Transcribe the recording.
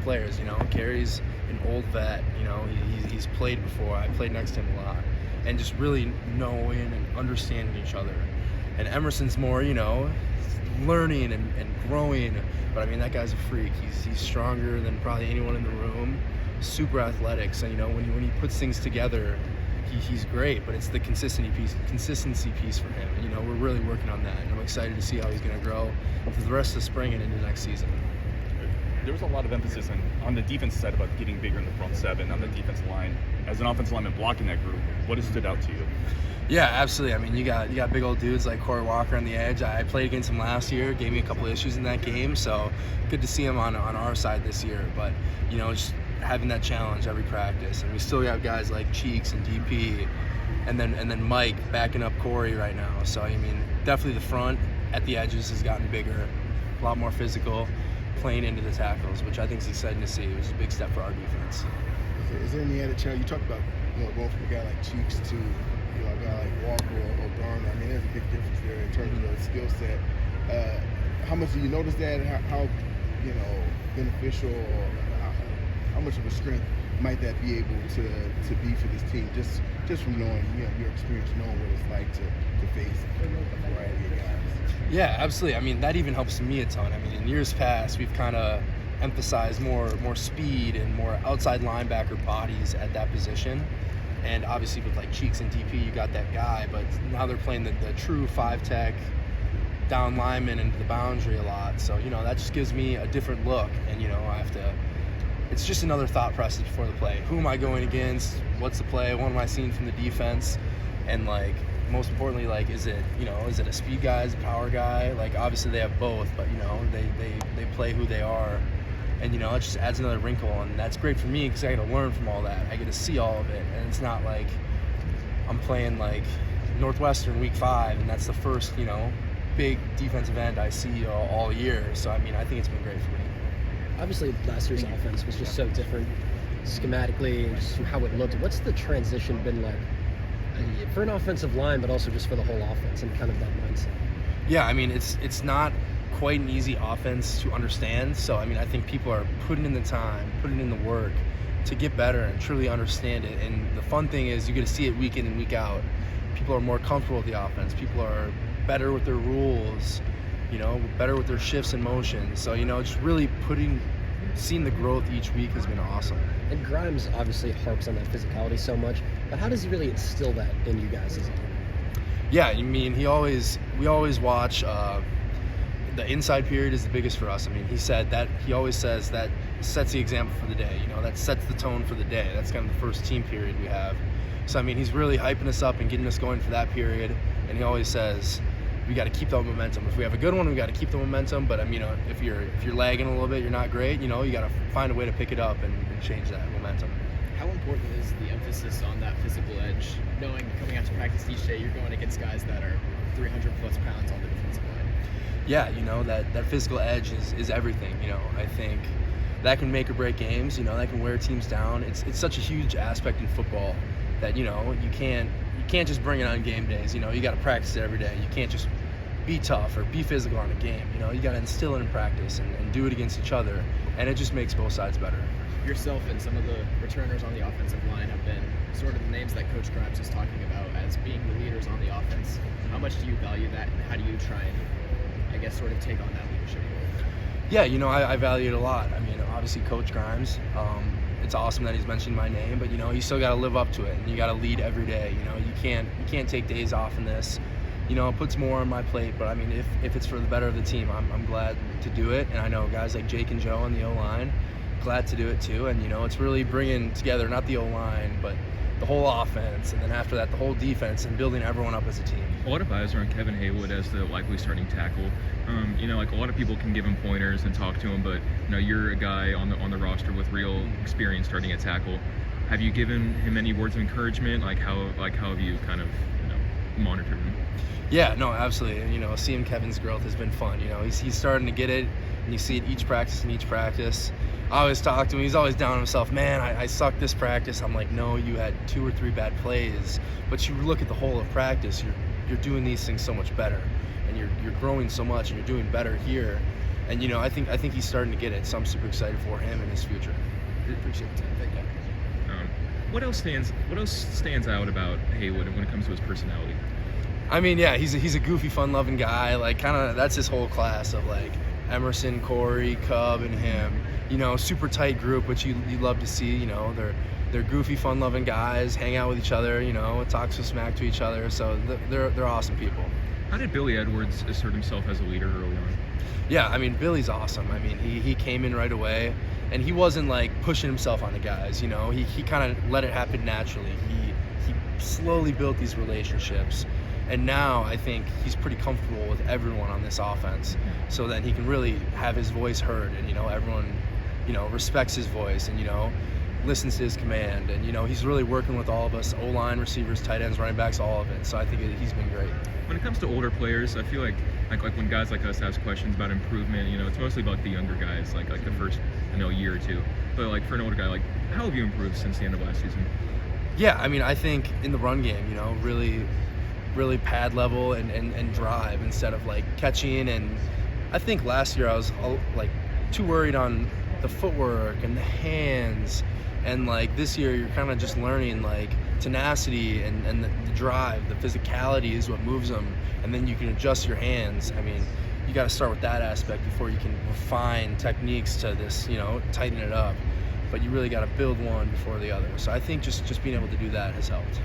players. Gary's an old vet. He's played before. I played next to him a lot, and just really knowing and understanding each other. And Emerson's more, learning and growing. But I mean, that guy's a freak. He's stronger than probably anyone in the room. Super athletic. So when he puts things together, he's great. But it's the consistency piece for him. And we're really working on that. And I'm excited to see how he's going to grow for the rest of the spring and into next season. There was a lot of emphasis on the defense side about getting bigger in the front seven on the defensive line. As an offensive lineman blocking that group, what has stood out to you? Yeah, absolutely. I mean, you got big old dudes like Corey Walker on the edge. I played against him last year, gave me a couple issues in that game, so good to see him on our side this year. But just having that challenge every practice, and we still got guys like Cheeks and DP, and then Mike backing up Corey right now. So I mean, definitely the front at the edges has gotten bigger, a lot more physical, playing into the tackles, which I think is exciting to see. It was a big step for our defense. Is there any added challenge? You talked about going from a guy like Cheeks to a guy like Walker or Garner. I mean, there's a big difference there in terms of the skill set. How much do you notice that? How beneficial, or how much of a strength might that be able to be for this team? Just from knowing, your experience, knowing what it's like to face a variety of guys. Yeah, absolutely. I mean, that even helps me a ton. I mean, in years past, we've kind of emphasized more speed and more outside linebacker bodies at that position. And obviously with like Cheeks and DP, you got that guy, but now they're playing the true 5-tech down lineman into the boundary a lot. So, that just gives me a different look. And, it's just another thought process before the play. Who am I going against? What's the play? What am I seeing from the defense? And most importantly, is it a speed guy, is it a power guy? Obviously they have both, but they play who they are. And it just adds another wrinkle, and that's great for me because I get to learn from all that. I get to see all of it, and it's not like I'm playing Northwestern week 5, and that's the first big defensive end I see all year. So I mean, I think it's been great for me. Obviously, last year's offense was just so different schematically and just how it looked. What's the transition been like for an offensive line, but also just for the whole offense and kind of that mindset? Yeah, I mean, it's not quite an easy offense to understand. So, I mean, I think people are putting in the time, putting in the work to get better and truly understand it. And the fun thing is you get to see it week in and week out. People are more comfortable with the offense. People are better with their rules, better with their shifts and motions. So, just really seeing the growth each week has been awesome. And Grimes obviously harps on that physicality so much, but how does he really instill that in you guys? Yeah, I mean, we always watch, the inside period is the biggest for us. I mean, he always says that sets the example for the day, that sets the tone for the day. That's kind of the first team period we have. So, I mean, he's really hyping us up and getting us going for that period. And he always says, we got to keep that momentum. If we have a good one, we got to keep the momentum. But I mean, if you're lagging a little bit, you're not great. You got to find a way to pick it up and change that momentum. How important is the emphasis on that physical edge? Knowing coming out to practice each day, you're going against guys that are 300 plus pounds on the defensive line. Yeah, that physical edge is everything. I think that can make or break games. That can wear teams down. It's such a huge aspect in football that you can't just bring it on game days. You got to practice it every day. You can't just be tough or be physical on a game. You got to instill it in practice and do it against each other, and it just makes both sides better. Yourself and some of the returners on the offensive line have been sort of the names that Coach Grimes is talking about as being the leaders on the offense. How much do you value that, and how do you try and, I guess, sort of take on that leadership role? Yeah, I value it a lot. I mean, obviously Coach Grimes, it's awesome that he's mentioned my name, but you still got to live up to it, and you got to lead every day. You can't take days off in this. It puts more on my plate, but I mean, if it's for the better of the team, I'm glad to do it. And I know guys like Jake and Joe on the O-line, glad to do it too. And it's really bringing together not the O-line, but the whole offense, and then after that the whole defense, and building everyone up as a team. A lot of eyes are on Kevin Heywood as the likely starting tackle. A lot of people can give him pointers and talk to him, but you're a guy on the roster with real experience starting at tackle. Have you given him any words of encouragement? How have you kind of monitored him? Yeah, no, absolutely. And, seeing Kevin's growth has been fun. He's starting to get it, and you see it each practice. I always talk to him. He's always down on himself. Man, I sucked this practice. I'm like, no, you had 2 or 3 bad plays. But you look at the whole of practice, you're doing these things so much better, and you're growing so much, and you're doing better here. And I think he's starting to get it, so I'm super excited for him and his future. Appreciate the time. Thank you. What else stands out about Heywood when it comes to his personality? I mean, yeah, he's a goofy, fun-loving guy. Like, kind of, that's his whole class of like Emerson, Corey, Cub, and him. Super tight group, which you love to see. They're goofy, fun-loving guys, hang out with each other. Talk some smack to each other. So they're awesome people. How did Billy Edwards assert himself as a leader early on? Yeah, I mean, Billy's awesome. I mean, he came in right away, and he wasn't like pushing himself on the guys. He kind of let it happen naturally. He slowly built these relationships. And now I think he's pretty comfortable with everyone on this offense, so that he can really have his voice heard, and everyone, respects his voice, and listens to his command, and he's really working with all of us, O-line, receivers, tight ends, running backs, all of it. So I think he's been great. When it comes to older players, I feel like when guys like us ask questions about improvement, it's mostly about the younger guys, like the first year or two. But like for an older guy, like how have you improved since the end of last season? Yeah, I mean, I think in the run game, really pad level and drive instead of like catching. And I think last year I was like too worried on the footwork and the hands, and like this year you're kind of just learning like tenacity and the drive, the physicality is what moves them, and then you can adjust your hands. I mean, you got to start with that aspect before you can refine techniques to this, tighten it up, but you really got to build one before the other. So I think just being able to do that has helped.